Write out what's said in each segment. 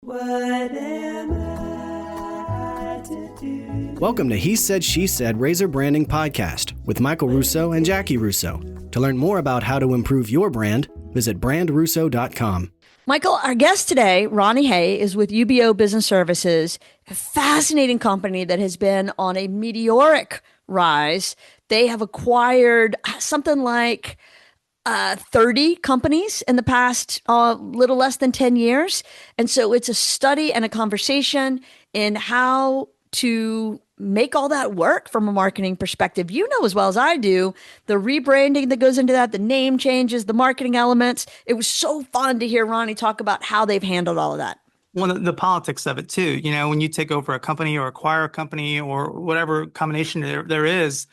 What am I to do? Welcome to He Said, She Said Razor Branding Podcast with Michael Russo and Jackie Russo. To learn more about how to improve your brand, visit brandRUSSO.com. Michael, our guest today, Ronnie Hay, is with UBEO Business Services, a fascinating company that has been on a meteoric rise. They have acquired something like 30 companies in the past little less than 10 years. And so it's a study and a conversation in how to make all that work from a marketing perspective. You know as well as I do, the rebranding that goes into that, the name changes, the marketing elements. It was so fun to hear Ronnie talk about how they've handled all of that. Well, the politics of it too. You know, when you take over a company or acquire a company or whatever combination there is,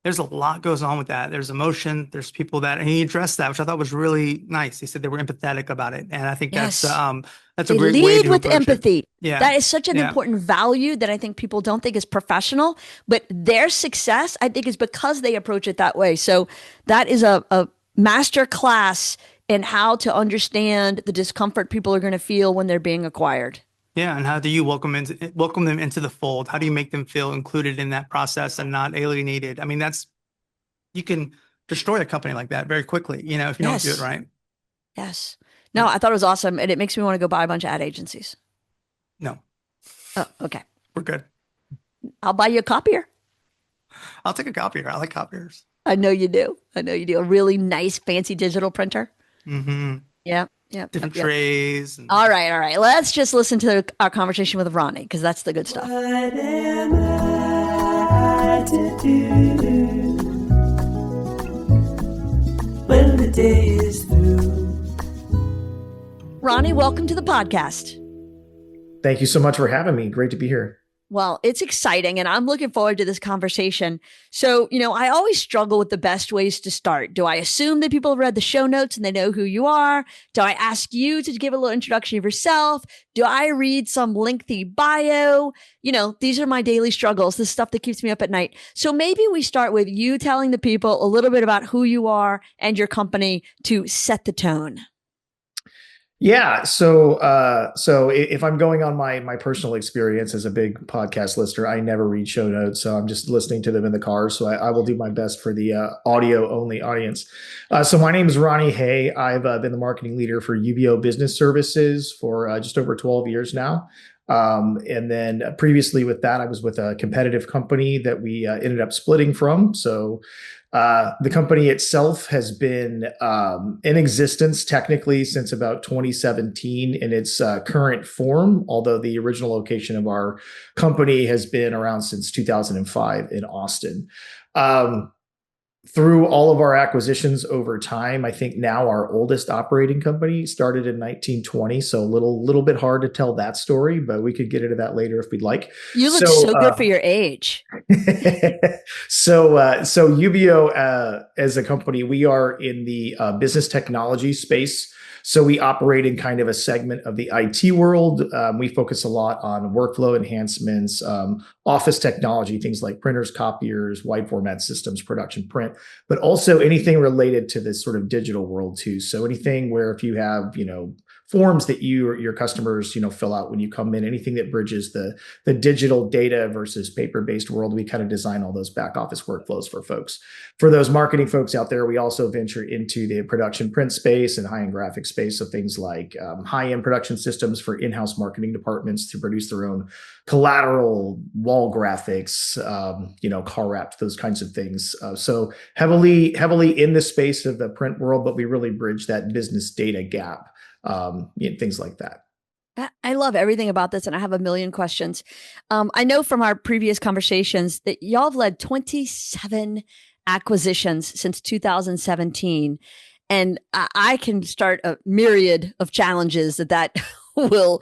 there's a lot goes on with that. There's emotion. There's people that, and he addressed that, which I thought was really nice. He said they were empathetic about it, and I think Yes. that's a great way Lead to with approach it. empathy. Yeah, That is such an Yeah. important value that I think people don't think is professional, but their success, I think, is because they approach it that way. So that is a master class in how to understand the discomfort people are going to feel when they're being acquired. Yeah, and how do you welcome them into the fold? How do you make them feel included in that process and not alienated? I mean, you can destroy a company like that very quickly, you know, if you don't do it Yes. right. Yes. No, I thought it was awesome. And it makes me want to go buy a bunch of ad agencies. No, Oh, okay. we're good. I'll buy you a copier. I'll take a copier. I like copiers. I know you do. I know you do. A really nice, fancy digital printer. Mm-hmm. Yeah. Yeah. Different Yep. trays. And All right. All right. Let's just listen to our conversation with Ronnie because that's the good stuff. What am I to do when the day is through? Ronnie, welcome to the podcast. Thank you so much for having me. Great to be here. Well, it's exciting and I'm looking forward to this conversation. So, I always struggle with the best ways to start. Do I assume that people have read the show notes and they know who you are? Do I ask you to give a little introduction of yourself? Do I read some lengthy bio? These are my daily struggles, this stuff that keeps me up at night. So maybe we start with you telling the people a little bit about who you are and your company to set the tone. Yeah. So if I'm going on my personal experience as a big podcast listener, I never read show notes. So I'm just listening to them in the car. So I will do my best for the audio only audience. So my name is Ronnie Hay. I've been the marketing leader for UBEO Business Services for just over 12 years now. And then previously with that, I was with a competitive company that we ended up splitting from. So the company itself has been in existence technically since about 2017 in its current form, although the original location of our company has been around since 2005 in Austin. Through all of our acquisitions over time, I think now our oldest operating company started in 1920. So a little bit hard to tell that story, but we could get into that later if we'd like. You look so good for your age. So UBEO as a company, we are in the business technology space. So we operate in kind of a segment of the IT world. We focus a lot on workflow enhancements, office technology, things like printers, copiers, wide format systems, production print, but also anything related to this sort of digital world too. So anything where if you have, forms that you or your customers, fill out when you come in, anything that bridges the digital data versus paper-based world, we kind of design all those back office workflows for folks. For those marketing folks out there, we also venture into the production print space and high-end graphic space. So things like high-end production systems for in-house marketing departments to produce their own collateral, wall graphics, car wraps, those kinds of things. So heavily in the space of the print world, but we really bridge that business data gap. Things like that. I love everything about this, and I have a million questions. I know from our previous conversations that y'all have led 27 acquisitions since 2017, and I can start a myriad of challenges that will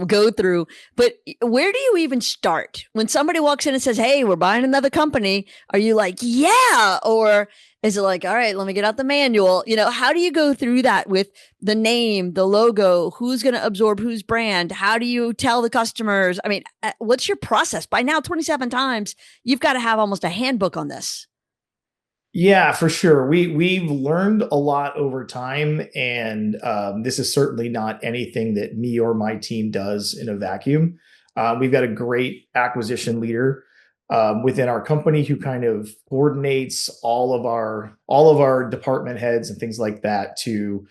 go through. But where do you even start? When somebody walks in and says, hey, we're buying another company, are you like, yeah? Or is it like, all right, let me get out the manual? How do you go through that with the name, the logo, who's going to absorb whose brand? How do you tell the customers? I mean, what's your process? By now, 27 times, you've got to have almost a handbook on this. Yeah, for sure. We've learned a lot over time, and this is certainly not anything that me or my team does in a vacuum. We've got a great acquisition leader within our company who kind of coordinates all of our department heads and things like that to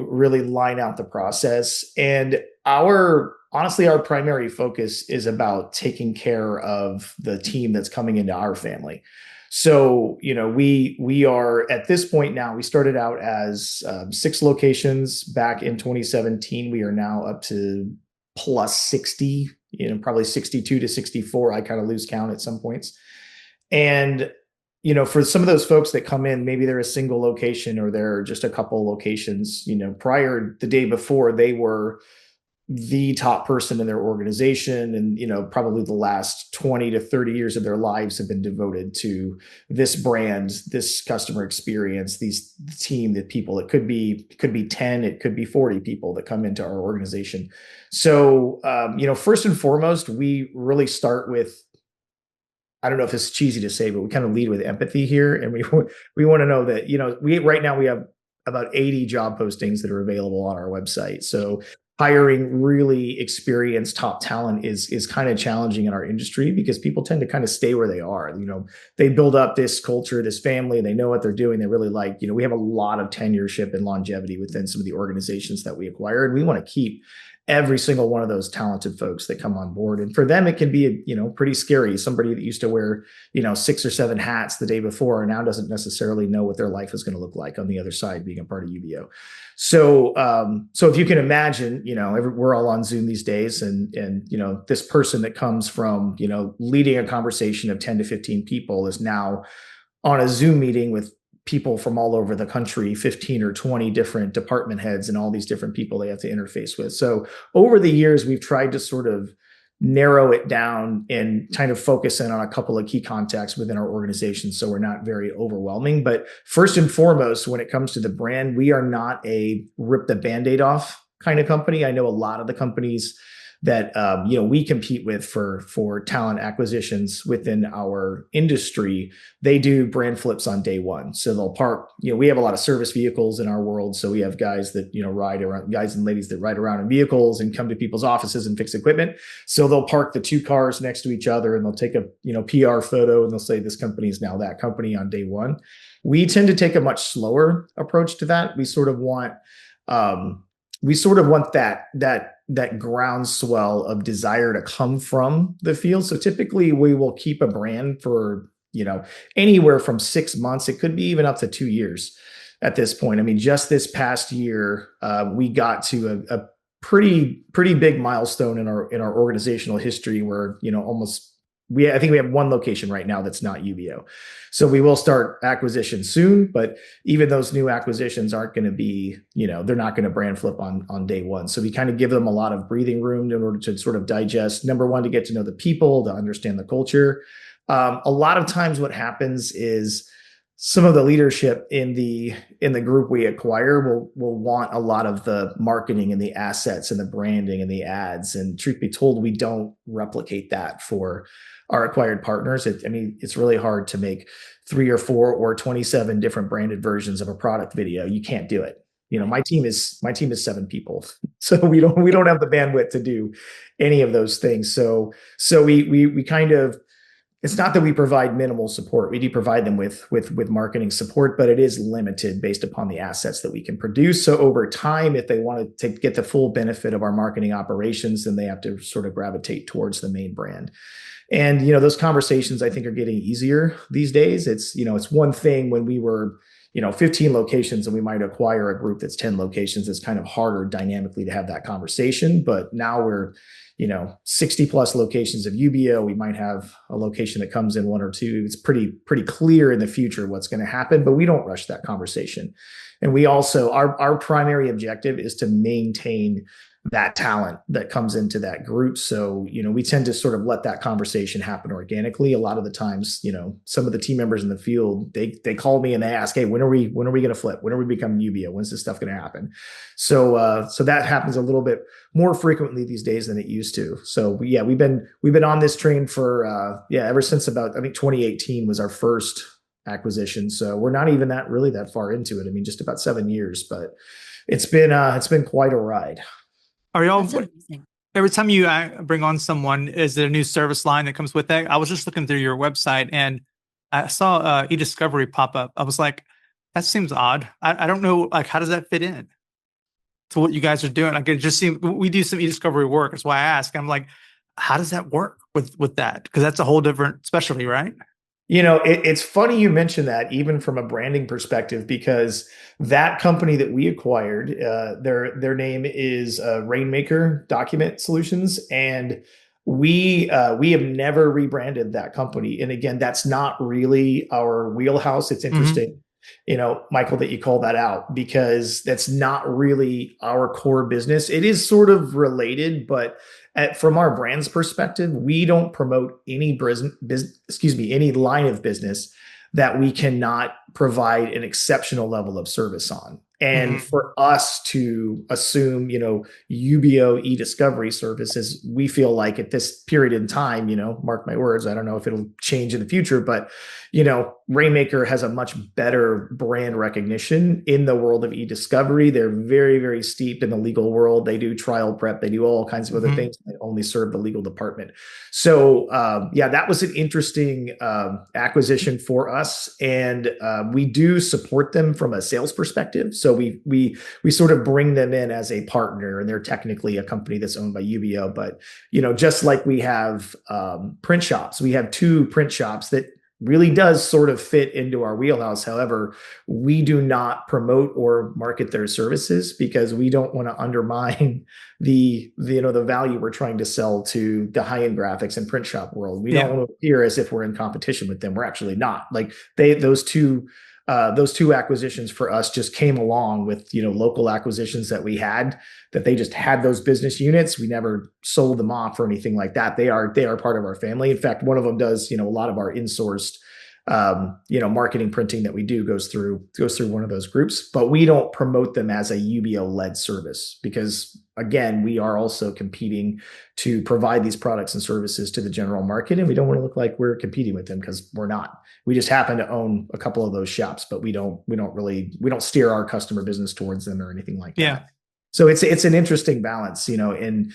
really line out the process. And our honestly, our primary focus is about taking care of the team that's coming into our family. So, we are at this point now. We started out as 6 locations back in 2017. We are now up to plus 60. Probably 62 to 64. I kind of lose count at some points. And for some of those folks that come in, maybe they're a single location or they're just a couple locations. Prior the day before, they were the top person in their organization, and probably the last 20 to 30 years of their lives have been devoted to this brand, this customer experience, these team, that people. It could be 10, it could be 40 people that come into our organization. So first and foremost, we really start with, I don't know if it's cheesy to say, but we kind of lead with empathy here, and we want to know that we right now we have about 80 job postings that are available on our website. So hiring really experienced top talent is kind of challenging in our industry because people tend to kind of stay where they are. They build up this culture, this family, they know what they're doing. They really like, we have a lot of tenureship and longevity within some of the organizations that we acquire, and we want to keep every single one of those talented folks that come on board. And for them, it can be, pretty scary. Somebody that used to wear, 6 or 7 hats the day before now doesn't necessarily know what their life is going to look like on the other side, being a part of UBEO. So if you can imagine, we're all on Zoom these days, and this person that comes from, leading a conversation of 10 to 15 people is now on a Zoom meeting with people from all over the country, 15 or 20 different department heads and all these different people they have to interface with. So over the years, we've tried to sort of narrow it down and kind of focus in on a couple of key contacts within our organization so we're not very overwhelming. But first and foremost, when it comes to the brand, we are not a rip the Band-Aid off kind of company. I know a lot of the companies that we compete with for talent acquisitions within our industry, they do brand flips on day one. So they'll park, we have a lot of service vehicles in our world. So we have guys that, ride around, guys and ladies that ride around in vehicles and come to people's offices and fix equipment. So they'll park the 2 cars next to each other and they'll take a, PR photo and they'll say this company is now that company on day one. We tend to take a much slower approach to that. We sort of want that groundswell of desire to come from the field. So typically we will keep a brand for, anywhere from 6 months. It could be even up to 2 years at this point. I mean, just this past year, we got to a pretty big milestone in our organizational history where, I think we have 1 location right now that's not UBEO. So we will start acquisition soon, but even those new acquisitions aren't going to be, they're not going to brand flip on day one. So we kind of give them a lot of breathing room in order to sort of digest, number one, to get to know the people, to understand the culture. A lot of times what happens is some of the leadership in the group we acquire will want a lot of the marketing and the assets and the branding and the ads. And truth be told, we don't replicate that for our acquired partners. It's really hard to make 3 or 4 or 27 different branded versions of a product video. You can't do it. My team is 7 people, so we don't have the bandwidth to do any of those things. So we kind of, it's not that we provide minimal support. We do provide them with marketing support, but it is limited based upon the assets that we can produce. So over time, if they want to get the full benefit of our marketing operations, then they have to sort of gravitate towards the main brand. And, those conversations I think are getting easier these days. It's one thing when we were, 15 locations and we might acquire a group that's 10 locations. It's kind of harder dynamically to have that conversation. But now we're, 60 plus locations of UBEO. We might have a location that comes in 1 or 2. It's pretty clear in the future what's going to happen, but we don't rush that conversation. And we also, our primary objective is to maintain that talent that comes into that group. So, we tend to sort of let that conversation happen organically. A lot of the times, some of the team members in the field, they call me and they ask, hey, when are we going to flip? When are we becoming UBEO? When's this stuff going to happen? So that happens a little bit more frequently these days than it used to. So yeah, we've been on this train for, ever since about, I think 2018 was our first acquisition. So we're not even really that far into it. I mean, just about 7 years, but it's been quite a ride. Are y'all, That's amazing. every time you bring on someone, is there a new service line that comes with that? I was just looking through your website and I saw e-discovery pop up. I was like, that seems odd. I don't know, like, how does that fit in to what you guys are doing? Like, it just seems we do some e-discovery work. That's why I ask. I'm like, how does that work with that? Because that's a whole different specialty, right? It's funny you mention that, even from a branding perspective, because that company that we acquired, their name is Rainmaker Document Solutions, and we have never rebranded that company. And again, that's not really our wheelhouse. It's interesting, Michael, that you call that out, because that's not really our core business. It is sort of related, but from our brand's perspective, we don't promote any any line of business that we cannot provide an exceptional level of service on. And for us to assume, UBEO e-discovery services, we feel like at this period in time, mark my words, I don't know if it'll change in the future, but Rainmaker has a much better brand recognition in the world of e-discovery. They're very, very steeped in the legal world. They do trial prep. They do all kinds of other things. They only serve the legal department. So that was an interesting acquisition for us. And we do support them from a sales perspective. So we sort of bring them in as a partner, and they're technically a company that's owned by UBEO. But, just like we have print shops, we have 2 print shops that really does sort of fit into our wheelhouse. However, we do not promote or market their services because we don't want to undermine the value we're trying to sell to the high-end graphics and print shop world. We don't want to appear as if we're in competition with them. We're actually not. Like those two acquisitions for us just came along with local acquisitions that we had, that they just had those business units. We never sold them off or anything like that. They are part of our family. In fact, one of them does a lot of our insourced marketing printing that we do goes through one of those groups. But we don't promote them as a UBEO led service because, again, we are also competing to provide these products and services to the general market, and we don't want to look like we're competing with them, because we're not. We just happen to own a couple of those shops, but we don't steer our customer business towards them or anything like that. Yeah. So it's an interesting balance, and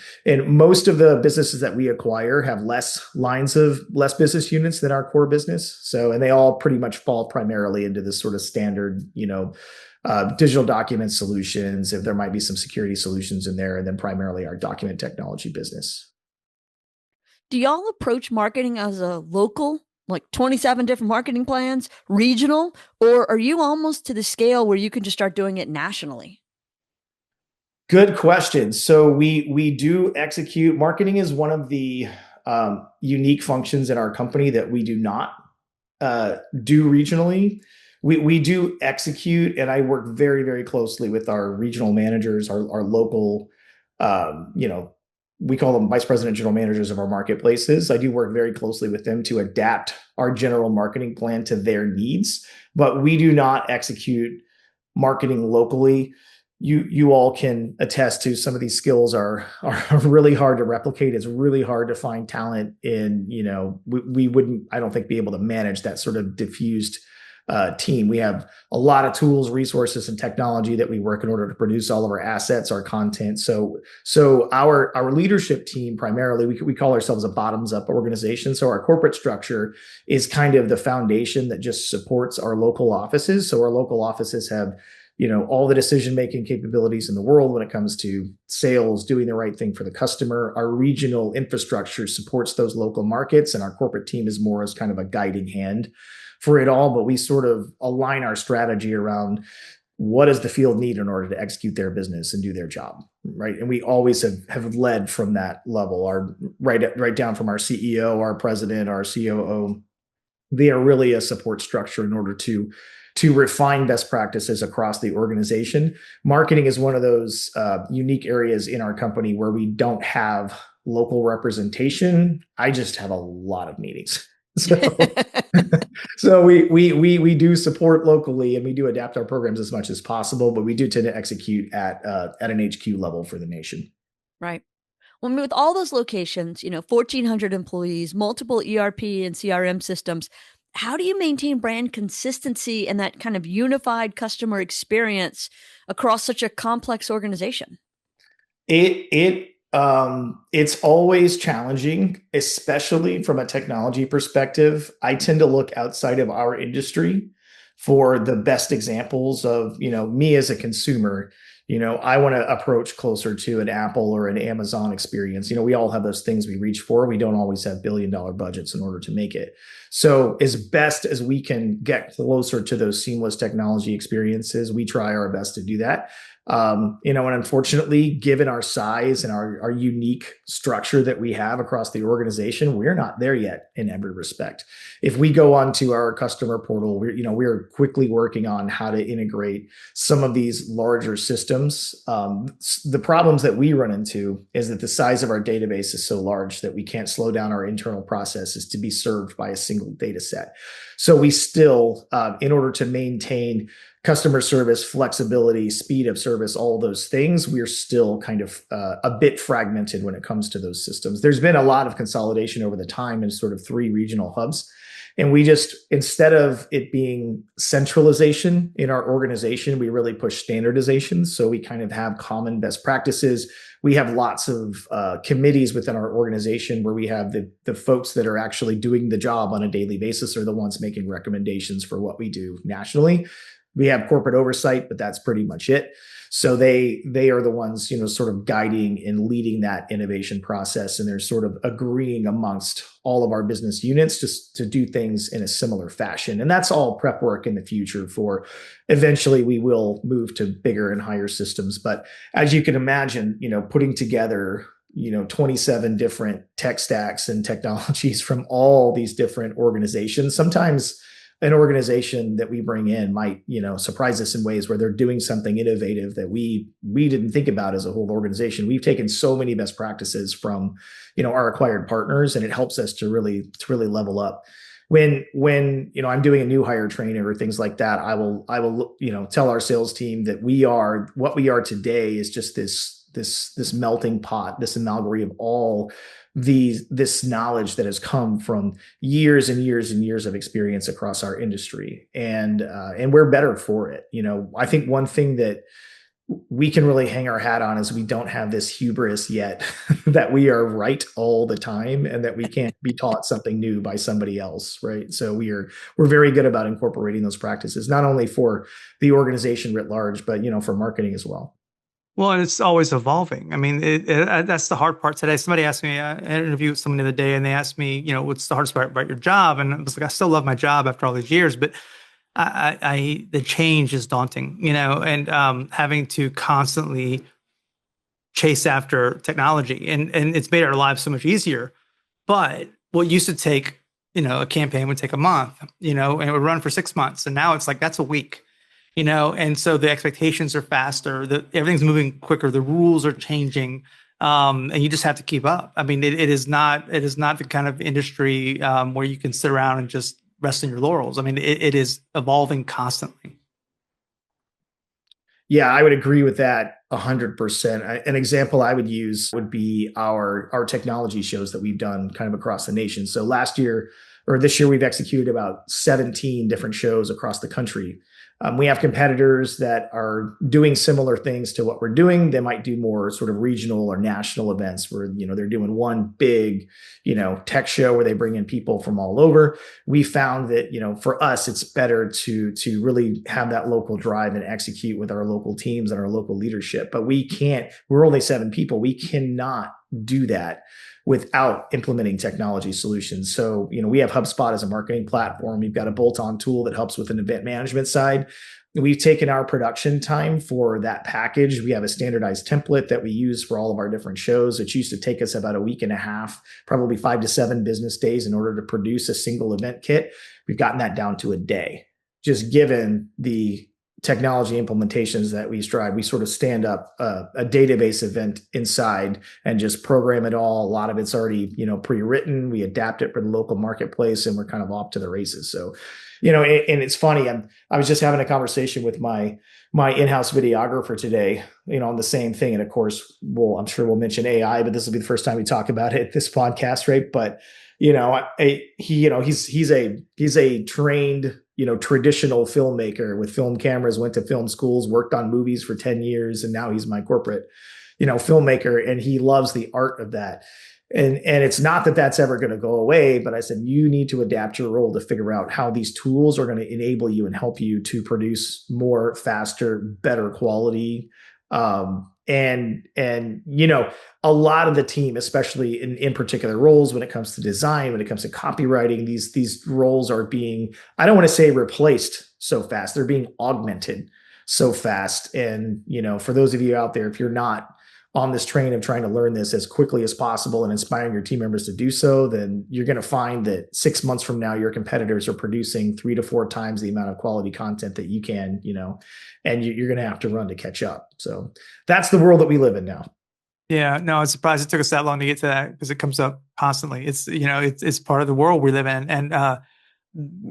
most of the businesses that we acquire have less business units than our core business. So, and they all pretty much fall primarily into this sort of standard, digital document solutions. If there might be some security solutions in there, and then primarily our document technology business. Do y'all approach marketing as a local, like 27 different marketing plans, regional, or are you almost to the scale where you can just start doing it nationally? Good question. So we do execute. Marketing is one of the unique functions in our company that we do not do regionally. We do execute, and I work very, very closely with our regional managers, our local, we call them vice president general managers of our marketplaces. I do work very closely with them to adapt our general marketing plan to their needs, but we do not execute marketing locally. You all can attest to some of these skills are really hard to replicate. It's really hard to find talent in, we wouldn't, I don't think, be able to manage that sort of diffused team. We have a lot of tools, resources, and technology that we work in order to produce all of our assets, our content. So our leadership team, primarily, we call ourselves a bottoms up organization. So our corporate structure is kind of the foundation that just supports our local offices. So our local offices have all the decision-making capabilities in the world when it comes to sales, doing the right thing for the customer. Our regional infrastructure supports those local markets, and our corporate team is more as kind of a guiding hand for it all. But we sort of align our strategy around what does the field need in order to execute their business and do their job, right? And we always have led from that level, right down from our CEO, our president, our COO. They are really a support structure in order to refine best practices across the organization. Marketing is one of those unique areas in our company where we don't have local representation. I just have a lot of meetings. So we do support locally, and we do adapt our programs as much as possible, but we do tend to execute at an HQ level for the nation. Right. Well, with all those locations, 1,400 employees, multiple ERP and CRM systems, how do you maintain brand consistency and that kind of unified customer experience across such a complex organization? It's always challenging, especially from a technology perspective. I tend to look outside of our industry for the best examples of, me as a consumer. I want to approach closer to an Apple or an Amazon experience. We all have those things we reach for. We don't always have billion-dollar budgets in order to make it. So as best as we can get closer to those seamless technology experiences, we try our best to do that. And unfortunately, given our size and our unique structure that we have across the organization, we're not there yet in every respect. If we go onto our customer portal, we're quickly working on how to integrate some of these larger systems. The problems that we run into is that the size of our database is so large that we can't slow down our internal processes to be served by a single data set. So we still, in order to maintain customer service, flexibility, speed of service, all those things, we're still kind of a bit fragmented when it comes to those systems. There's been a lot of consolidation over the time in sort of 3 regional hubs. And we just, instead of it being centralization in our organization, we really push standardization. So we kind of have common best practices. We have lots of committees within our organization where we have the folks that are actually doing the job on a daily basis are the ones making recommendations for what we do nationally. We have corporate oversight, but that's pretty much it. So they are the ones, sort of guiding and leading that innovation process. And they're sort of agreeing amongst all of our business units just to do things in a similar fashion. And that's all prep work in the future for eventually we will move to bigger and higher systems. But as you can imagine, putting together 27 different tech stacks and technologies from all these different organizations, sometimes an organization that we bring in might, surprise us in ways where they're doing something innovative that we didn't think about as a whole organization. We've taken so many best practices from, our acquired partners, and it helps us to really level up. When I'm doing a new hire training or things like that, I will tell our sales team that what we are today is just this melting pot, this amalgam of all this knowledge that has come from years and years and years of experience across our industry, and we're better for it. I think one thing that we can really hang our hat on is we don't have this hubris yet that we are right all the time and that we can't be taught something new by somebody else, right? So we're very good about incorporating those practices, not only for the organization writ large, but for marketing as well. Well, and it's always evolving. I mean, that's the hard part today. Somebody asked me, I interviewed someone the other day, and they asked me, what's the hardest part about your job? And I was like, I still love my job after all these years, but the change is daunting, and having to constantly chase after technology, and it's made our lives so much easier. But what used to take, a campaign would take a month, and it would run for 6 months, and now it's like that's a week. And so the expectations are faster, everything's moving quicker, the rules are changing, and you just have to keep up. I mean, it is not the kind of industry where you can sit around and just rest on your laurels. I mean, it is evolving constantly. Yeah, I would agree with that 100%. An example I would use would be our technology shows that we've done kind of across the nation. So this year, we've executed about 17 different shows across the country. We have competitors that are doing similar things to what we're doing. They might do more sort of regional or national events where, they're doing one big, tech show where they bring in people from all over. We found that, for us, it's better to really have that local drive and execute with our local teams and our local leadership. But we're only 7 people. We cannot do that without implementing technology solutions. So, we have HubSpot as a marketing platform. We've got a bolt-on tool that helps with an event management side. We've taken our production time for that package. We have a standardized template that we use for all of our different shows. It used to take us about a week and a half, probably 5 to 7 business days in order to produce a single event kit. We've gotten that down to a day, just given the technology implementations that we strive. We sort of stand up a database event inside and just program it all. A lot of it's already, pre-written. We adapt it for the local marketplace, and we're kind of off to the races. So, and it's funny. I was just having a conversation with my in-house videographer today, on the same thing. And of course, I'm sure we'll mention AI, but this will be the first time we talk about it, this podcast, right? But he's a trained, traditional filmmaker with film cameras, went to film schools, worked on movies for 10 years, and now he's my corporate, filmmaker, and he loves the art of that. And it's not that that's ever going to go away, but I said, you need to adapt your role to figure out how these tools are going to enable you and help you to produce more, faster, better quality. A lot of the team, especially in particular roles, when it comes to design, when it comes to copywriting, these roles are being, I don't want to say replaced so fast, they're being augmented so fast. And, for those of you out there, if you're not on this train of trying to learn this as quickly as possible and inspiring your team members to do so, then you're going to find that 6 months from now, your competitors are producing 3 to 4 times the amount of quality content that you can, and you're going to have to run to catch up. So that's the world that we live in now. Yeah, no, I'm surprised it took us that long to get to that, because it comes up constantly. It's, it's part of the world we live in. And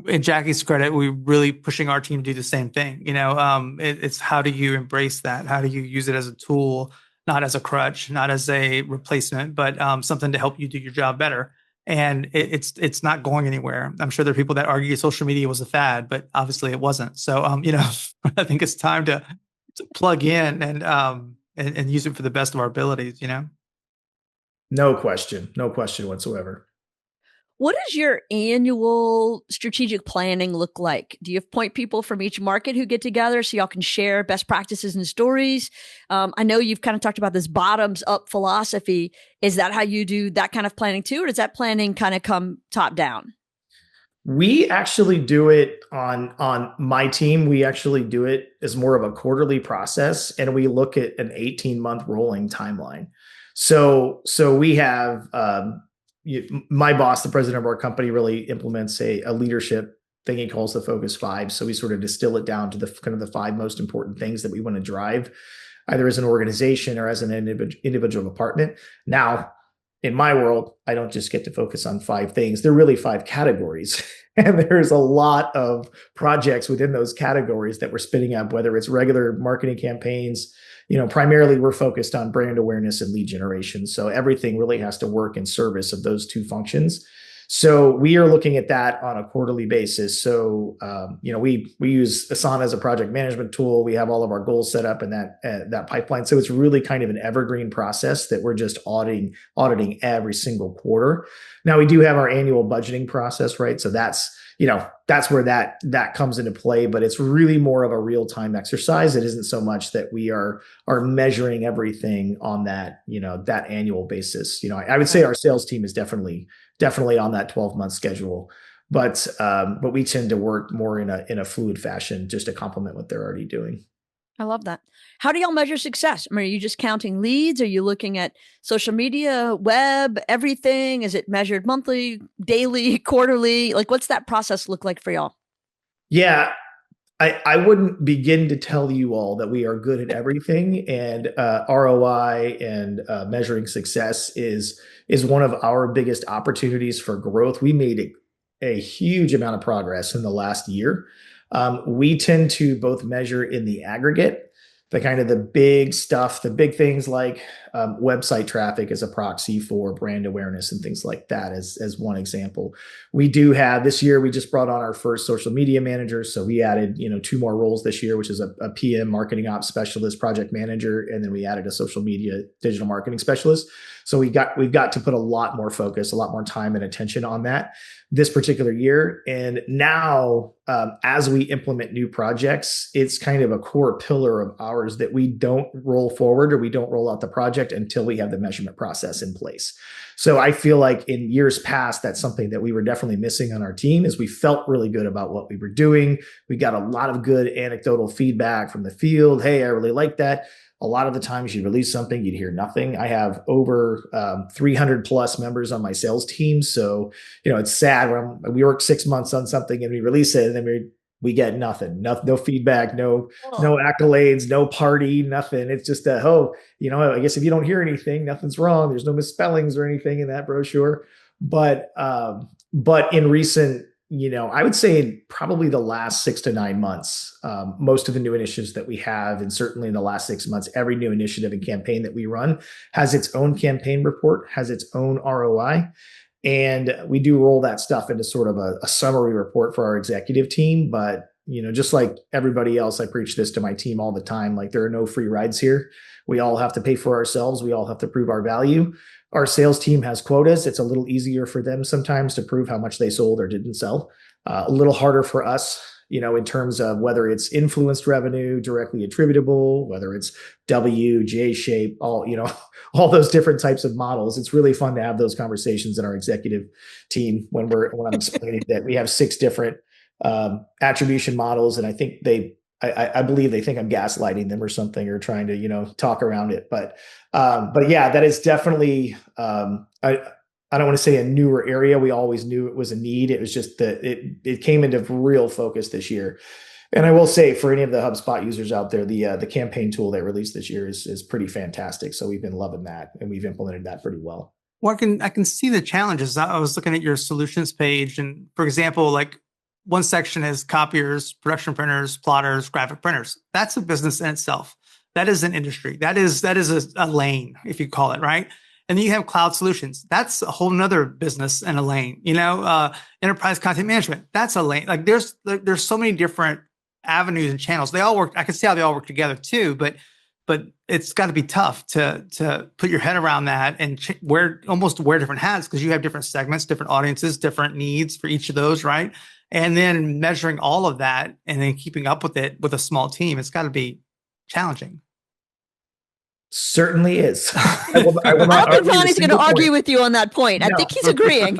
in Jackie's credit, we're really pushing our team to do the same thing. It's how do you embrace that? How do you use it as a tool, not as a crutch, not as a replacement, but something to help you do your job better. And it's not going anywhere. I'm sure there are people that argue social media was a fad, but obviously it wasn't. So, I think it's time to plug in and use it for the best of our abilities, No question whatsoever. What does your annual strategic planning look like? Do you have point people from each market who get together so y'all can share best practices and stories? I know you've kind of talked about this bottoms up philosophy. Is that how you do that kind of planning too? Or does that planning kind of come top down? We actually do it on my team. We actually do it as more of a quarterly process, and we look at an 18-month rolling timeline. So we have, my boss, the president of our company, really implements a leadership thing he calls the Focus Five. So we sort of distill it down to the kind of the 5 most important things that we want to drive, either as an organization or as an individual department. Now, in my world, I don't just get to focus on 5 things. They're really 5 categories. And there's a lot of projects within those categories that we're spinning up, whether it's regular marketing campaigns. Primarily we're focused on brand awareness and lead generation. So everything really has to work in service of those 2 functions. So we are looking at that on a quarterly basis. So, we use Asana as a project management tool. We have all of our goals set up in that pipeline. So it's really kind of an evergreen process that we're just auditing every single quarter. Now we do have our annual budgeting process, right? So that's where that comes into play, but it's really more of a real-time exercise. It isn't so much that we are measuring everything on that, that annual basis. I would say our sales team is definitely on that 12-month schedule, but we tend to work more in a fluid fashion just to complement what they're already doing. I love that. How do y'all measure success? I mean, are you just counting leads? Are you looking at social media, web, everything? Is it measured monthly, daily, quarterly? Like, what's that process look like for y'all? Yeah, I wouldn't begin to tell you all that we are good at everything, and ROI and measuring success is one of our biggest opportunities for growth. We made a huge amount of progress in the last year. We tend to both measure in the aggregate, the kind of the big stuff, the big things like website traffic as a proxy for brand awareness and things like that as one example. We do have, this year, we just brought on our first social media manager. So we added, 2 more roles this year, which is a PM, marketing ops specialist, project manager, and then we added a social media digital marketing specialist. So we've got to put a lot more focus, a lot more time and attention on that this particular year. And now, as we implement new projects, it's kind of a core pillar of ours that we don't roll forward or we don't roll out the project until we have the measurement process in place. So I feel like in years past, that's something that we were definitely missing on our team, is we felt really good about what we were doing. We got a lot of good anecdotal feedback from the field. Hey, I really like that. A lot of the times you release something, you'd hear nothing. I have over 300 plus members on my sales team. So, it's sad when we work 6 months on something and we release it and then we get nothing, no feedback, no accolades, no party, nothing. It's just I guess if you don't hear anything, nothing's wrong. There's no misspellings or anything in that brochure. But in recent, I would say probably the last 6 to 9 months, most of the new initiatives that we have, and certainly in the last 6 months, every new initiative and campaign that we run has its own campaign report, has its own ROI. And we do roll that stuff into sort of a summary report for our executive team. But, just like everybody else, I preach this to my team all the time. Like, there are no free rides here. We all have to pay for ourselves. We all have to prove our value. Our sales team has quotas. It's a little easier for them sometimes to prove how much they sold or didn't sell. A little harder for us, in terms of whether it's influenced revenue, directly attributable, whether it's W, J shape, all, all those different types of models. It's really fun to have those conversations in our executive team when I'm explaining that we have 6 different attribution models. And I think I believe they think I'm gaslighting them or something, or trying to, talk around it. But yeah, that is definitely, I don't want to say a newer area. We always knew it was a need. It was just that it came into real focus this year. And I will say, for any of the HubSpot users out there, the campaign tool they released this year is pretty fantastic. So we've been loving that, and we've implemented that pretty well. Well, I can see the challenges. I was looking at your solutions page, and for example, like one section is copiers, production printers, plotters, graphic printers. That's a business in itself. That is an industry. That is a lane, if you call it, right? And then you have cloud solutions. That's a whole nother business and a lane. Enterprise content management. That's a lane. Like there's so many different avenues and channels. They all work. I can see how they all work together too. But it's got to be tough to put your head around that and wear different hats, because you have different segments, different audiences, different needs for each of those, right? And then measuring all of that and then keeping up with it with a small team. It's got to be challenging. Certainly is. I don't think Ronnie's going to argue with you on that point. I think he's agreeing.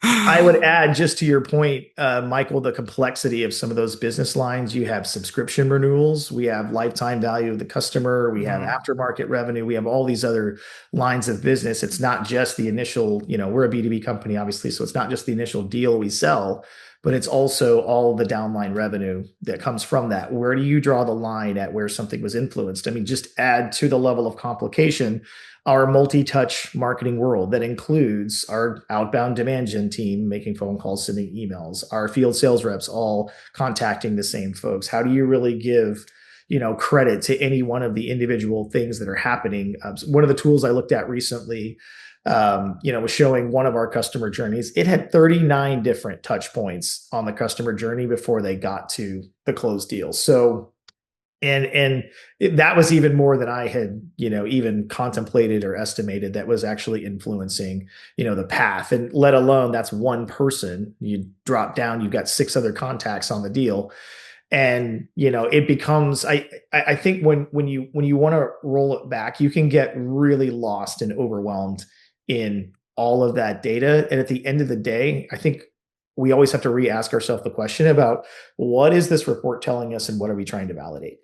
I would add, just to your point, Michael, the complexity of some of those business lines. You have subscription renewals. We have lifetime value of the customer. We have aftermarket revenue. We have all these other lines of business. It's not just the initial, we're a B2B company, obviously. So it's not just the initial deal we sell, but it's also all the downline revenue that comes from that. Where do you draw the line at where something was influenced? I mean, just add to the level of complication our multi-touch marketing world that includes our outbound demand gen team making phone calls, sending emails, our field sales reps all contacting the same folks. How do you really give credit to any one of the individual things that are happening? One of the tools I looked at recently was showing one of our customer journeys. It had 39 different touch points on the customer journey before they got to the closed deal. So, that was even more than I had, even contemplated or estimated that was actually influencing, the path. And let alone that's one person. You drop down, you've got 6 other contacts on the deal. And, it becomes, I think when you want to roll it back, you can get really lost and overwhelmed in all of that data. And at the end of the day, I think we always have to re-ask ourselves the question about, what is this report telling us and what are we trying to validate?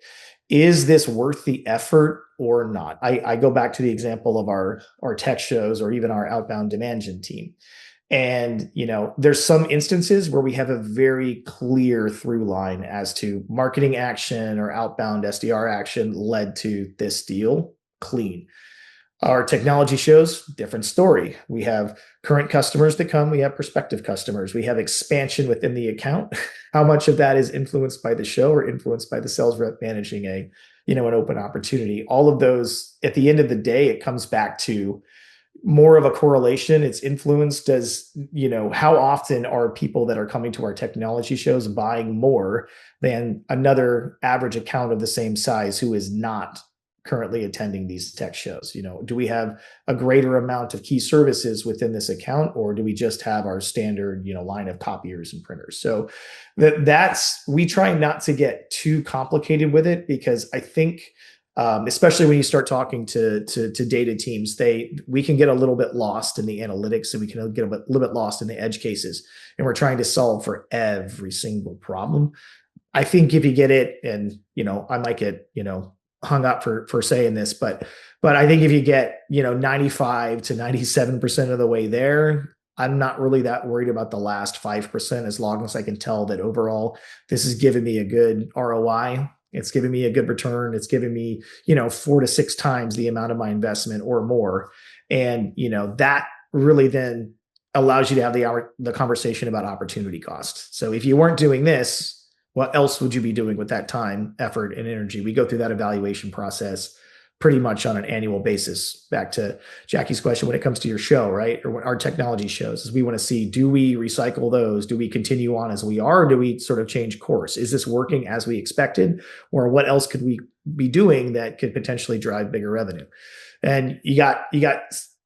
Is this worth the effort or not? I go back to the example of our tech shows, or even our outbound demand gen team. And, there's some instances where we have a very clear through line as to marketing action or outbound SDR action led to this deal. Clean. Our technology shows, different story. We have current customers that come. We have prospective customers. We have expansion within the account. How much of that is influenced by the show or influenced by the sales rep managing an open opportunity? All of those, at the end of the day, it comes back to more of a correlation. It's influenced as, how often are people that are coming to our technology shows buying more than another average account of the same size who is not currently attending these tech shows? Do we have a greater amount of key services within this account, or do we just have our standard, line of copiers and printers? So we try not to get too complicated with it, because I think, especially when you start talking to data teams, we can get a little bit lost in the analytics, and we can get a little bit lost in the edge cases, and we're trying to solve for every single problem. I think if you get it, and I might get hung up for saying this, but I think if you get 95 to 97% of the way there, I'm not really that worried about the last 5%, as long as I can tell that overall this is giving me a good ROI. It's giving me a good return. It's giving me 4 to 6 times the amount of my investment or more, and that really then allows you to have the conversation about opportunity cost. So if you weren't doing this, what else would you be doing with that time, effort, and energy? We go through that evaluation process pretty much on an annual basis. Back to Jackie's question, when it comes to your show, right? Or what our technology shows is we want to see, do we recycle those? Do we continue on as we are? Or do we sort of change course? Is this working as we expected? Or what else could we be doing that could potentially drive bigger revenue? And you got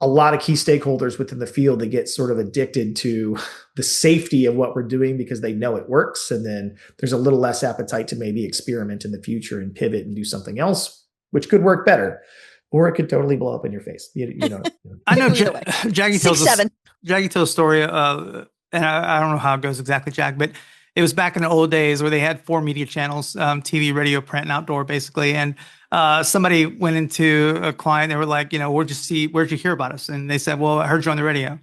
a lot of key stakeholders within the field that get sort of addicted to the safety of what we're doing because they know it works. And then there's a little less appetite to maybe experiment in the future and pivot and do something else, which could work better, or it could totally blow up in your face. You know. I know Either way. Jackie tells a story, and I don't know how it goes exactly, Jack, but it was back in the old days where they had 4 media channels, TV, radio, print, and outdoor, basically. And somebody went into a client. They were like, where'd you hear about us? And they said, well, I heard you on the radio.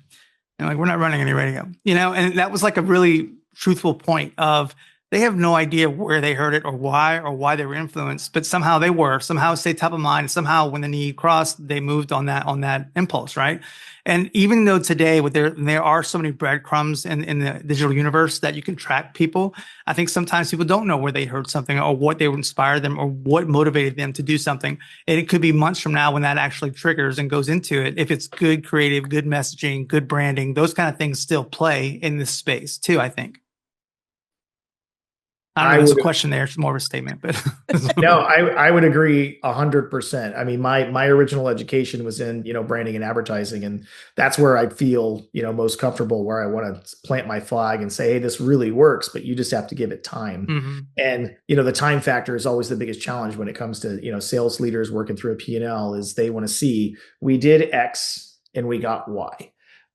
And like, we're not running any radio, and that was like a really truthful point of, they have no idea where they heard it or why they were influenced, but somehow they were, somehow it stayed top of mind. Somehow when the need crossed, they moved on that impulse, right? And even though today there are so many breadcrumbs in the digital universe that you can track people, I think sometimes people don't know where they heard something or what they would inspire them or what motivated them to do something. And it could be months from now when that actually triggers and goes into it. If it's good creative, good messaging, good branding, those kind of things still play in this space too, I think. I don't know if it's a question there. It's more of a statement, but no, I would agree 100%. I mean, my original education was in, branding and advertising, and that's where I feel, most comfortable, where I want to plant my flag and say, hey, this really works, but you just have to give it time. Mm-hmm. And, the time factor is always the biggest challenge when it comes to, sales leaders working through a P&L, is they want to see, we did X and we got Y.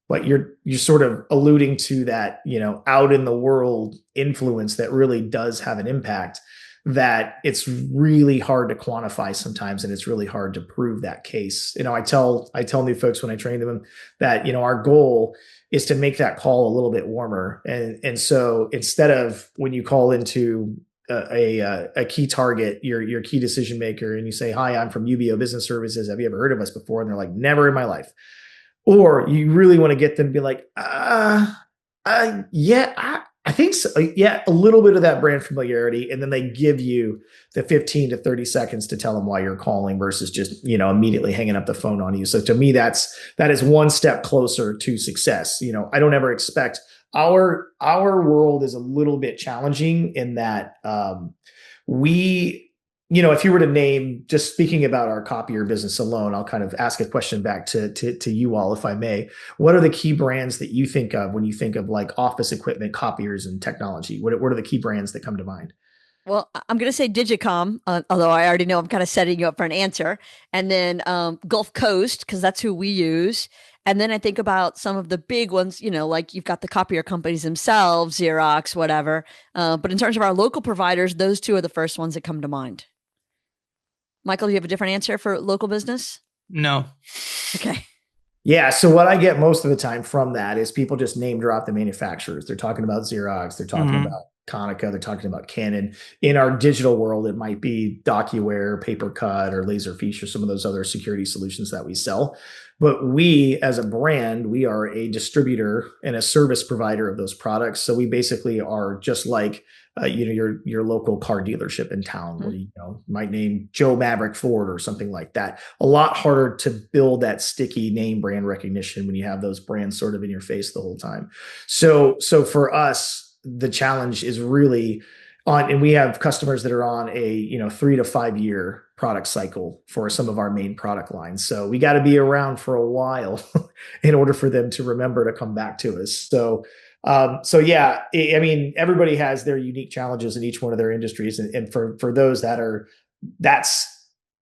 But you're sort of alluding to that, out in the world influence that really does have an impact, that it's really hard to quantify sometimes, and it's really hard to prove that case. I tell new folks when I train them that, our goal is to make that call a little bit warmer. And so instead of, when you call into a key target, your key decision maker, and you say, hi, I'm from UBEO Business Services. Have you ever heard of us before? And they're like, never in my life. Or you really want to get them to be like, yeah, I think so. Yeah, a little bit of that brand familiarity. And then they give you the 15 to 30 seconds to tell them why you're calling versus just, immediately hanging up the phone on you. So to me, that is one step closer to success. I don't ever expect, our world is a little bit challenging in that if you were to name, just speaking about our copier business alone, I'll kind of ask a question back to you all, if I may. What are the key brands that you think of when you think of like office equipment, copiers, and technology? What are the key brands that come to mind? Well, I'm going to say Digicom, although I already know I'm kind of setting you up for an answer. And then Gulf Coast, because that's who we use. And then I think about some of the big ones, like you've got the copier companies themselves, Xerox, whatever. But in terms of our local providers, those two are the first ones that come to mind. Michael, do you have a different answer for local business? No. Okay. Yeah. So what I get most of the time from that is people just name drop the manufacturers. They're talking about Xerox. They're talking about Konica. They're talking about Canon. In our digital world, it might be DocuWare, PaperCut, or Laserfiche, or some of those other security solutions that we sell. But we, as a brand, we are a distributor and a service provider of those products. So we basically are just like your local car dealership in town, where you might name Joe Maverick Ford or something like that. A lot harder to build that sticky name brand recognition when you have those brands sort of in your face the whole time. So for us, the challenge is really on, and we have customers that are on a 3 to 5 year product cycle for some of our main product lines. So we got to be around for a while in order for them to remember to come back to us. So yeah, I mean, everybody has their unique challenges in each one of their industries. And for those that's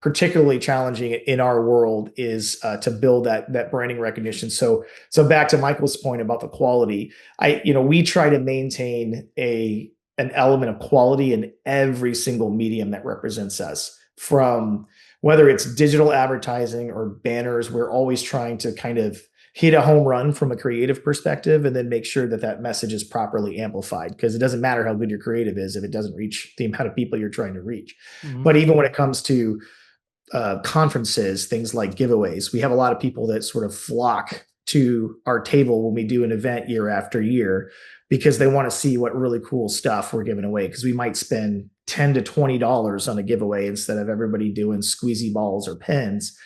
particularly challenging in our world is to build that branding recognition. So back to Michael's point about the quality, we try to maintain an element of quality in every single medium that represents us, from whether it's digital advertising or banners. We're always trying to kind of hit a home run from a creative perspective, and then make sure that message is properly amplified, because it doesn't matter how good your creative is if it doesn't reach the amount of people you're trying to reach. But even when it comes to conferences, things like giveaways, we have a lot of people that sort of flock to our table when we do an event year after year, because they want to see what really cool stuff we're giving away. Because we might spend $10 to $20 on a giveaway instead of everybody doing squeezy balls or pens.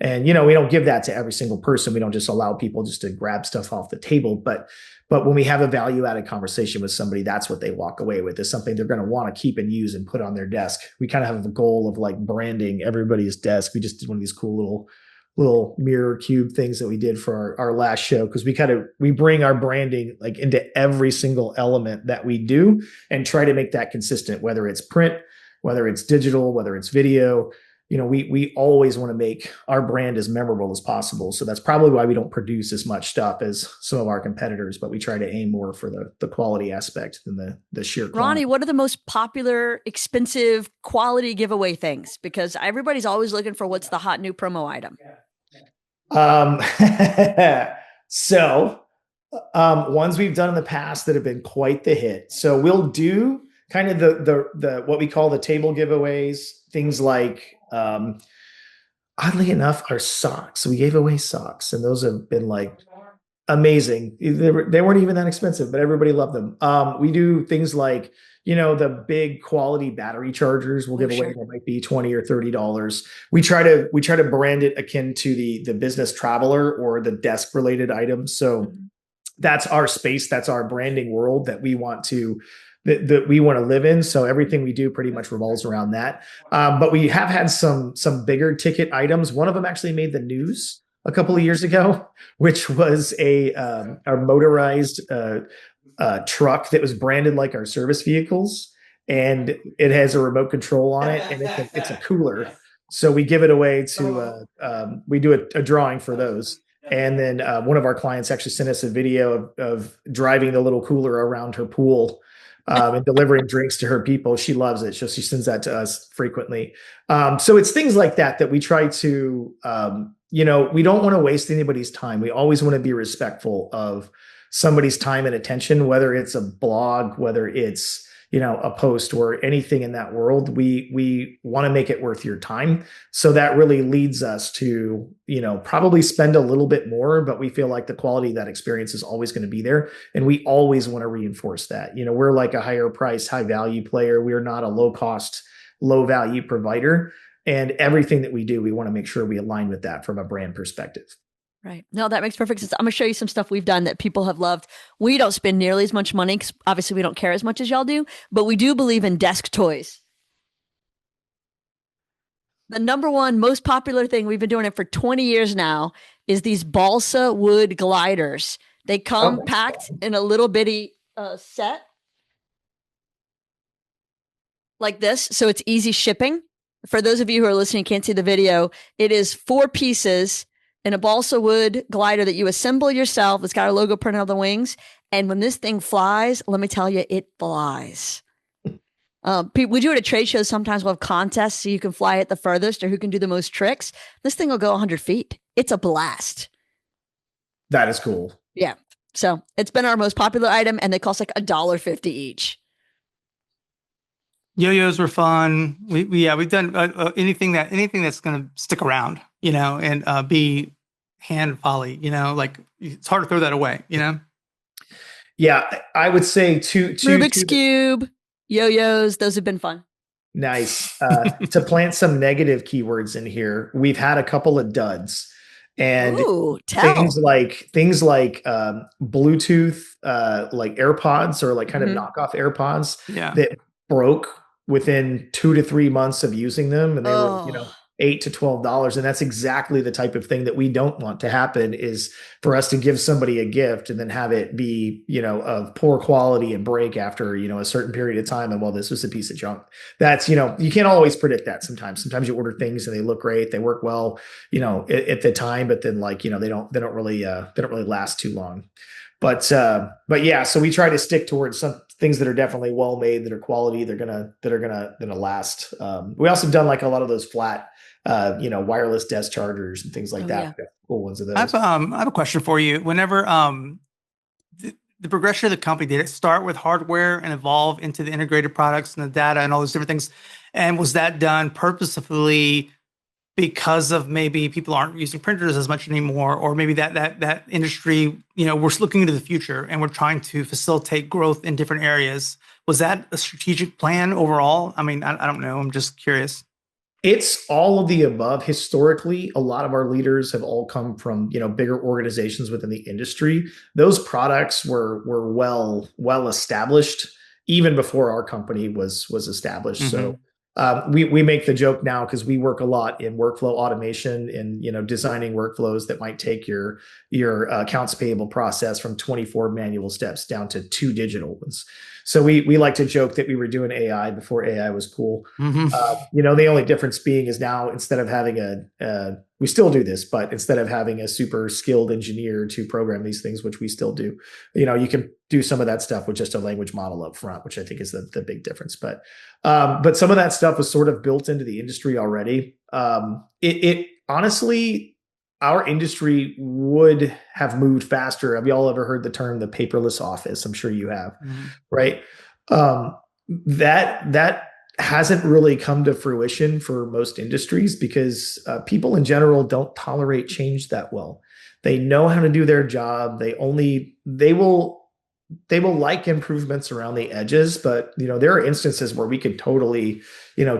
And, we don't give that to every single person. We don't just allow people just to grab stuff off the table. But when we have a value added conversation with somebody, that's what they walk away with, is something they're going to want to keep and use and put on their desk. We kind of have a goal of like branding everybody's desk. We just did one of these cool little mirror cube things that we did for our last show, because we bring our branding like into every single element that we do and try to make that consistent, whether it's print, whether it's digital, whether it's video. We always want to make our brand as memorable as possible. So that's probably why we don't produce as much stuff as some of our competitors, but we try to aim more for the quality aspect than the sheer quantity. Ronnie, what are the most popular, expensive, quality giveaway things? Because everybody's always looking for what's the hot new promo item. So ones we've done in the past that have been quite the hit. So we'll do kind of the what we call the table giveaways, things like, oddly enough, our socks. We gave away socks, and those have been like amazing. They weren't even that expensive, but everybody loved them. We do things like, the big quality battery chargers we'll give away that might be $20 or $30. We try to brand it akin to the business traveler or the desk related items. So that's our space. That's our branding world that we want to live in. So everything we do pretty much revolves around that. But we have had some bigger ticket items. One of them actually made the news a couple of years ago, which was a motorized truck that was branded like our service vehicles, and it has a remote control on it, and it's a cooler. So we give it away to we do a drawing for those. And then one of our clients actually sent us a video of driving the little cooler around her pool and delivering drinks to her people. She loves it. So she sends that to us frequently. So it's things like that we try to, we don't want to waste anybody's time. We always want to be respectful of somebody's time and attention, whether it's a blog, whether it's, a post or anything in that world. We want to make it worth your time. So that really leads us to, probably spend a little bit more, but we feel like the quality of that experience is always going to be there. And we always want to reinforce that. We're like a higher price, high value player. We're not a low cost, low value provider. And everything that we do, we want to make sure we align with that from a brand perspective. Right. No, that makes perfect sense. I'm going to show you some stuff we've done that people have loved. We don't spend nearly as much money because obviously we don't care as much as y'all do, but we do believe in desk toys. The number one most popular thing, we've been doing it for 20 years now, is these balsa wood gliders. They come packed in a little bitty set like this. So it's easy shipping. For those of you who are listening, can't see the video. It is 4 pieces in a balsa wood glider that you assemble yourself. It's got our logo printed on the wings. And when this thing flies, let me tell you, it flies. We do it at trade shows. Sometimes we'll have contests so you can fly it the furthest or who can do the most tricks. This thing will go 100 feet. It's a blast. That is cool. Yeah. So it's been our most popular item, and they cost like $1.50 each. Yo-yos were fun. We've done anything that's going to stick around, and be hand volley, like it's hard to throw that away, Yeah, I would say Rubik's Cube, yo-yos, those have been fun. Nice. To plant some negative keywords in here, we've had a couple of duds. And things like Bluetooth, like AirPods or like kind of knockoff AirPods that broke within 2 to 3 months of using them, and they were $8 to $12. And that's exactly the type of thing that we don't want to happen, is for us to give somebody a gift and then have it be, of poor quality and break after, a certain period of time. And well, this was a piece of junk. That's, you can't always predict that sometimes. Sometimes you order things and they look great, they work well, at the time, but then they don't really last too long. But yeah, so we try to stick towards some things that are definitely well made, that are quality, that are gonna last. We also done like a lot of those flat, wireless desk chargers and things like that. Yeah. Cool ones of those. I have a question for you. Whenever the progression of the company, did it start with hardware and evolve into the integrated products and the data and all those different things? And was that done purposefully because of maybe people aren't using printers as much anymore, or maybe that industry, we're looking into the future and we're trying to facilitate growth in different areas? Was that a strategic plan overall? I mean, I don't know. I'm just curious. It's all of the above. Historically, a lot of our leaders have all come from, bigger organizations within the industry. Those products were well established even before our company was established. So we make the joke now because we work a lot in workflow automation and designing workflows that might take your accounts payable process from 24 manual steps down to 2 digital ones. So we like to joke that we were doing AI before AI was cool. The only difference being is now instead of having we still do this, but instead of having a super skilled engineer to program these things, which we still do, you can do some of that stuff with just a language model up front, which I think is the big difference. But some of that stuff was sort of built into the industry already. It honestly, our industry would have moved faster. Have y'all ever heard the term the paperless office? I'm sure you have, right? That hasn't really come to fruition for most industries because people in general don't tolerate change that well. They know how to do their job. They will like improvements around the edges, but there are instances where we could totally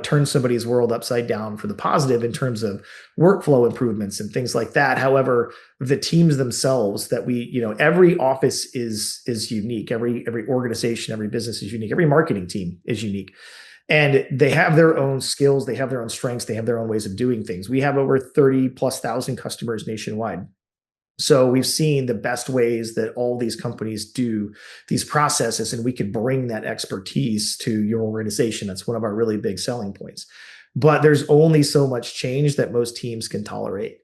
turn somebody's world upside down for the positive in terms of workflow improvements and things like that. However, the teams themselves that every office is unique. Every organization, every business is unique. Every marketing team is unique. And they have their own skills, they have their own strengths, they have their own ways of doing things. We have over 30,000+ customers nationwide. So we've seen the best ways that all these companies do these processes, and we could bring that expertise to your organization. That's one of our really big selling points. But there's only so much change that most teams can tolerate.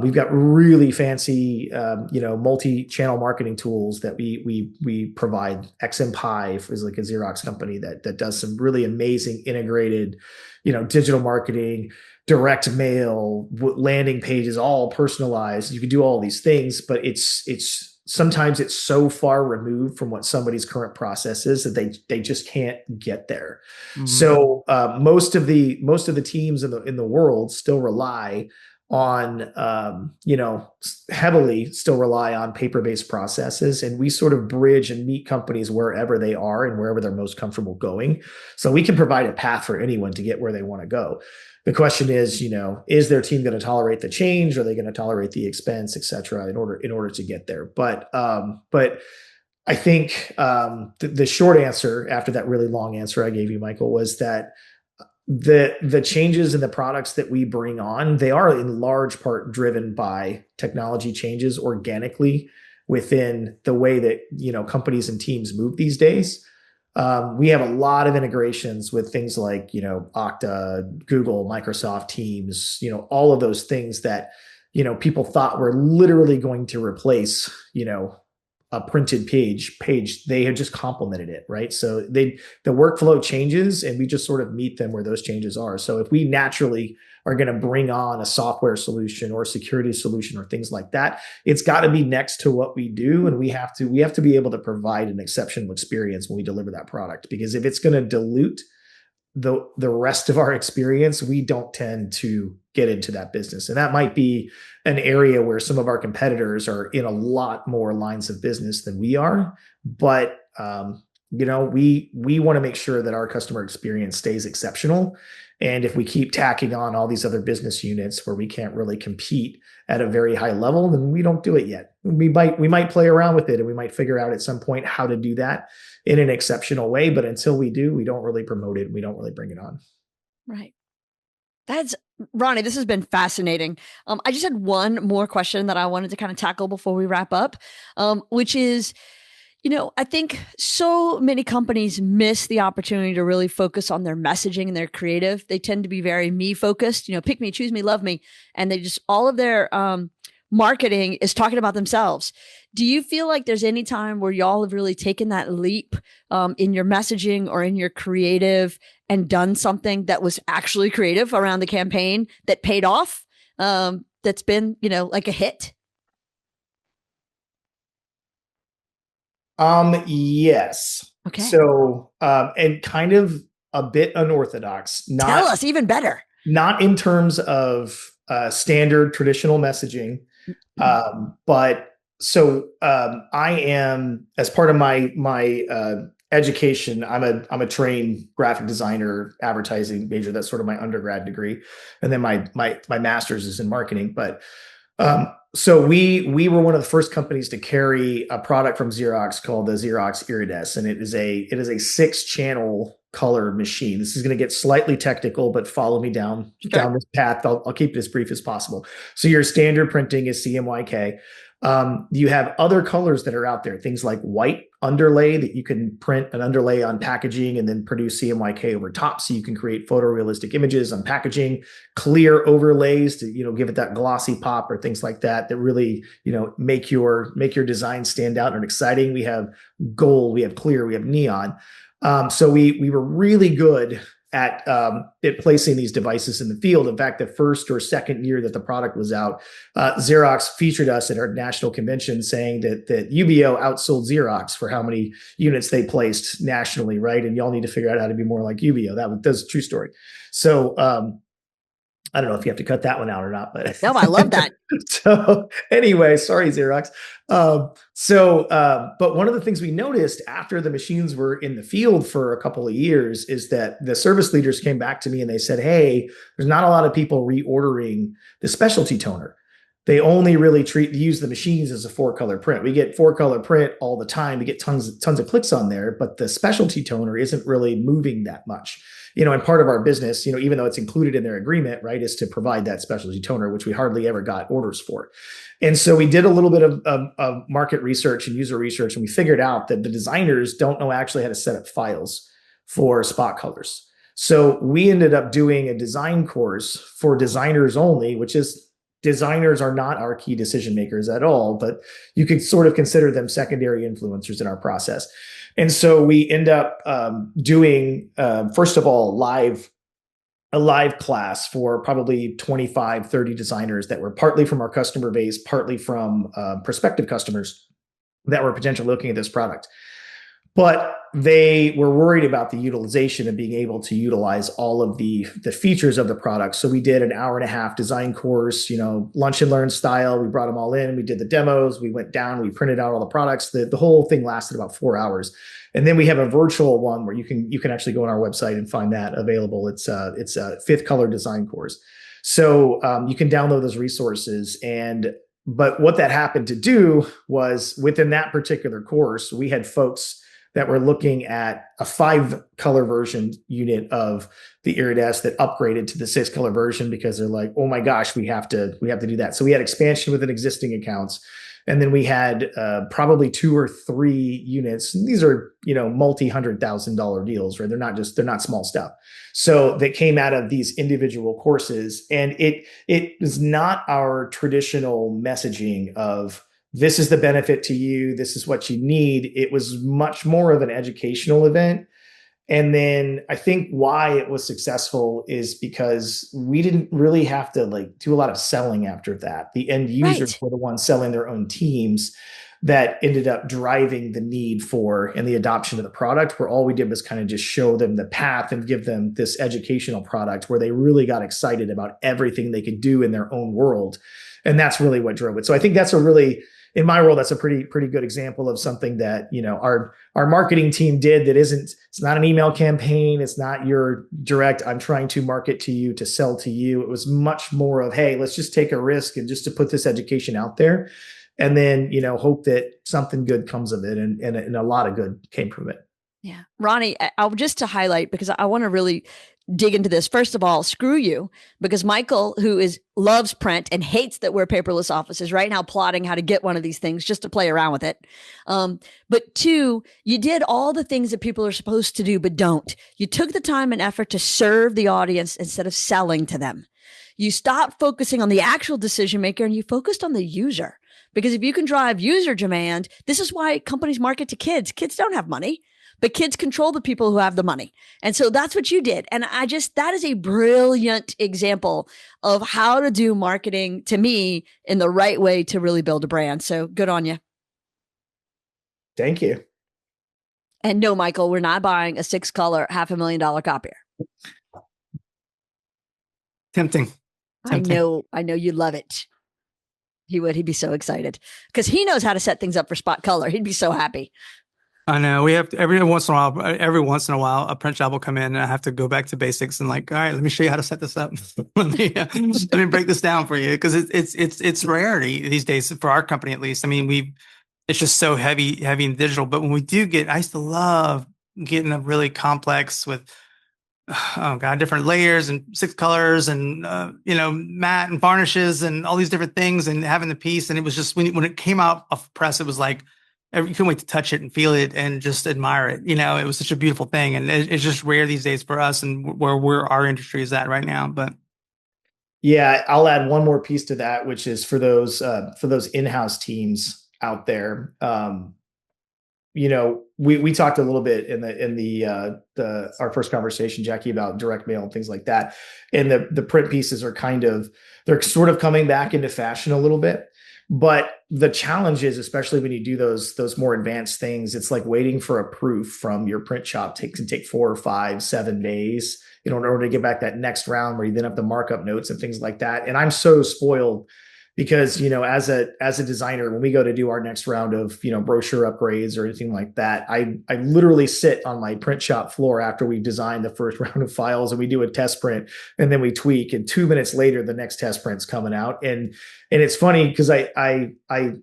We've got really fancy, multi-channel marketing tools that we provide. XMPie is like a Xerox company that does some really amazing integrated, digital marketing, direct mail, landing pages, all personalized. You can do all these things, but it's sometimes it's so far removed from what somebody's current process is that they just can't get there. So most of the teams in the world still rely on heavily still rely on paper-based processes, and we sort of bridge and meet companies wherever they are and wherever they're most comfortable going. So we can provide a path for anyone to get where they want to go. The question is, is their team going to tolerate the change? Are they going to tolerate the expense, et cetera, in order to get there? But I think the short answer after that really long answer I gave you, Michael, was that the changes in the products that we bring on, they are in large part driven by technology changes organically within the way that companies and teams move these days. We have a lot of integrations with things like Okta, Google, Microsoft Teams, all of those things that people thought were literally going to replace a printed page. They have just complemented it, right? So the workflow changes, and we just sort of meet them where those changes are. So if we naturally are going to bring on a software solution or a security solution or things like that, it's got to be next to what we do, and we have to be able to provide an exceptional experience when we deliver that product. Because if it's going to dilute the rest of our experience, we don't tend to get into that business. And that might be an area where some of our competitors are in a lot more lines of business than we are. But we want to make sure that our customer experience stays exceptional. And if we keep tacking on all these other business units where we can't really compete at a very high level, then we don't do it yet. We might play around with it, and we might figure out at some point how to do that in an exceptional way. But until we do, we don't really promote it. We don't really bring it on. Right. That's Ronnie, this has been fascinating. I just had one more question that I wanted to kind of tackle before we wrap up, which is, I think so many companies miss the opportunity to really focus on their messaging and their creative. They tend to be very me focused, pick me, choose me, love me. And they just, all of their marketing is talking about themselves. Do you feel like there's any time where y'all have really taken that leap in your messaging or in your creative and done something that was actually creative around the campaign that paid off, that's been, like a hit? Yes. Okay. So, and kind of a bit unorthodox. Tell us even better. Not in terms of standard traditional messaging, but so I am, as part of my education, I'm a trained graphic designer, advertising major. That's sort of my undergrad degree, and then my master's is in marketing. But so we were one of the first companies to carry a product from Xerox called the Xerox Iridesce, and it is a 6-channel color machine. This is going to get slightly technical, but follow me down this path. I'll keep it as brief as possible. So your standard printing is CMYK. You have other colors that are out there, things like white underlay, that you can print an underlay on packaging and then produce CMYK over top, so you can create photorealistic images on packaging. Clear overlays to give it that glossy pop, or things like that really make your design stand out and exciting. We have gold, we have clear, we have neon. So we were really good at placing these devices in the field. In fact, the first or second year that the product was out, Xerox featured us at our national convention, saying that UBEO outsold Xerox for how many units they placed nationally, right? And y'all need to figure out how to be more like UBEO. That's a true story. So I don't know if you have to cut that one out or not, but no, I love that. So anyway, sorry, Xerox. But one of the things we noticed after the machines were in the field for a couple of years is that the service leaders came back to me and they said, hey, there's not a lot of people reordering the specialty toner. They only really use the machines as a 4-color print. We get 4-color print all the time. We get tons of clicks on there, but the specialty toner isn't really moving that much. And part of our business, even though it's included in their agreement, right, is to provide that specialty toner, which we hardly ever got orders for. And so we did a little bit of market research and user research, and we figured out that the designers don't know actually how to set up files for spot colors. So we ended up doing a design course for designers only, which is, designers are not our key decision makers at all, but you could sort of consider them secondary influencers in our process. And so we end up doing, first of all, a live class for probably 25, 30 designers that were partly from our customer base, partly from prospective customers that were potentially looking at this product. But they were worried about the utilization and being able to utilize all of the features of the product. So we did an 1.5-hour design course, lunch and learn style. We brought them all in. We did the demos. We went down. We printed out all the products. The whole thing lasted about 4 hours. And then we have a virtual one where you can actually go on our website and find that available. It's a 5th color design course. So you can download those resources. But what that happened to do was, within that particular course, we had folks that were looking at a 5-color version unit of the Iridesce that upgraded to the 6-color version because they're like, oh my gosh, we have to do that. So we had expansion within existing accounts. And then we had probably 2 or 3 units. And these are, multi-$100,000 deals, right? They're not small stuff. So that came out of these individual courses. And it is not our traditional messaging of, this is the benefit to you, this is what you need. It was much more of an educational event. And then I think why it was successful is because we didn't really have to do a lot of selling after that. The end users were the ones selling their own teams that ended up driving the need for and the adoption of the product, where all we did was kind of just show them the path and give them this educational product where they really got excited about everything they could do in their own world. And that's really what drove it. So I think that's in my world, that's a pretty good example of something that, our marketing team did that it's not an email campaign. It's not your direct, I'm trying to market to you, to sell to you. It was much more of, hey, let's just take a risk and just to put this education out there. And then, hope that something good comes of it. And a lot of good came from it. Yeah. Ronnie, I'll just to highlight, because I want to really dig into this. First of all, screw you, because Michael, who loves print and hates that we're paperless offices, right now plotting how to get one of these things just to play around with it. But 2, you did all the things that people are supposed to do, but don't. You took the time and effort to serve the audience instead of selling to them. You stopped focusing on the actual decision maker and you focused on the user. Because if you can drive user demand, this is why companies market to kids. Kids don't have money, but kids control the people who have the money. And so that's what you did. And that is a brilliant example of how to do marketing, to me, in the right way to really build a brand. So good on you. Thank you. And no, Michael, we're not buying a 6-color, $500,000 copier. Tempting. I know you love it. He would. He'd be so excited because he knows how to set things up for spot color. He'd be so happy. I know we have to, every once in a while, a print job will come in and I have to go back to basics and like, all right, let me show you how to set this up. Let me break this down for you. Cause it's rarity these days for our company, at least. I mean, it's just so heavy in digital, but when we do I used to love getting a really complex with, oh God, different layers and 6 colors and, matte and varnishes and all these different things and having the piece. And it was just, when it came out of press, it was like, you couldn't wait to touch it and feel it and just admire it. It was such a beautiful thing. And it's just rare these days for us and where our industry is at right now. But yeah, I'll add one more piece to that, which is for those in-house teams out there. We talked a little bit in our first conversation, Jackie, about direct mail and things like that. And the print pieces they're sort of coming back into fashion a little bit. But the challenge is, especially when you do those more advanced things, it's like waiting for a proof from your print shop can take 4 or 5, 7 days, in order to get back that next round where you then have to mark up notes and things like that. And I'm so spoiled because, as a designer, when we go to do our next round of, brochure upgrades or anything like that, I literally sit on my print shop floor after we've designed the first round of files and we do a test print and then we tweak, and 2 minutes later, the next test print's coming out. And it's funny because I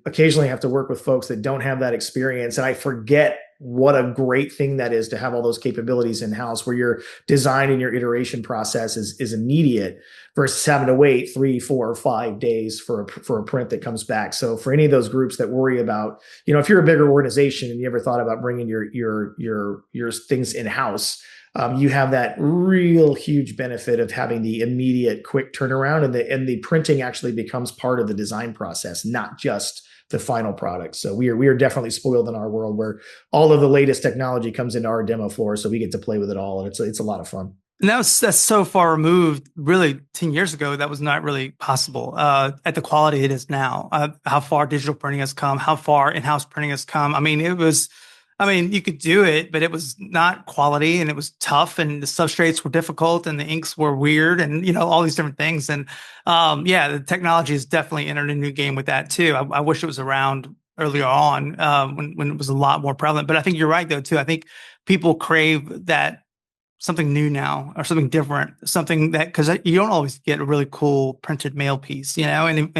occasionally have to work with folks that don't have that experience, and I forget what a great thing that is to have all those capabilities in-house where your design and your iteration process is immediate versus having to wait 3, 4, or 5 days for a print that comes back. So for any of those groups that worry about, if you're a bigger organization and you ever thought about bringing your things in-house, you have that real huge benefit of having the immediate quick turnaround, and the printing actually becomes part of the design process, not just the final product. So we are definitely spoiled in our world where all of the latest technology comes into our demo floor, so we get to play with it all, and it's a lot of fun. And that's so far removed. Really, 10 years ago, that was not really possible at the quality it is now. How far digital printing has come, how far in-house printing has come. I mean, you could do it, but it was not quality, and it was tough, and the substrates were difficult, and the inks were weird, and all these different things. And the technology has definitely entered a new game with that too. I wish it was around earlier on when it was a lot more prevalent. But I think you're right though too. I think people crave that something new now, or something different, something that, because you don't always get a really cool printed mail piece, and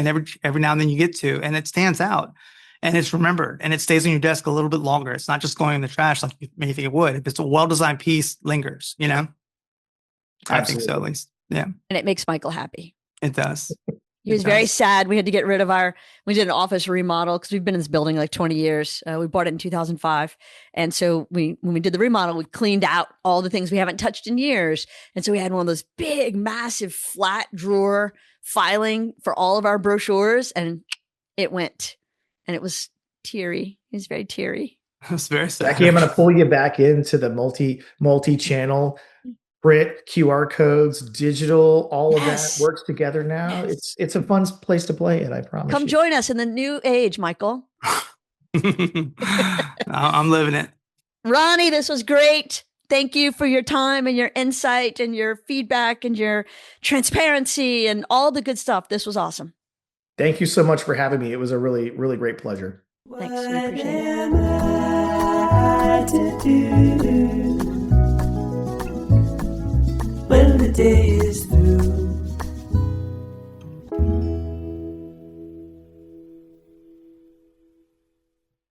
every now and then you get to, and it stands out. And it's remembered, and it stays on your desk a little bit longer. It's not just going in the trash like you may think it would. If it's a well-designed piece, lingers, I think so, at least. Yeah. And it makes Michael happy. It does. He was very sad. We had to get rid of we did an office remodel because we've been in this building like 20 years. We bought it in 2005. And so when we did the remodel, we cleaned out all the things we haven't touched in years. And so we had one of those big, massive flat drawer filing for all of our brochures, and it went. And it was teary. It was very teary. It was very sad. Jackie, I'm going to pull you back into the multi-channel print, QR codes, digital, all of that works together now. Yes. It's a fun place to play it, I promise. Come join us in the new age, Michael. I'm living it. Ronnie, this was great. Thank you for your time and your insight and your feedback and your transparency and all the good stuff. This was awesome. Thank you so much for having me. It was a really, really great pleasure. Thanks. We appreciate it. Am I to do when the day is through?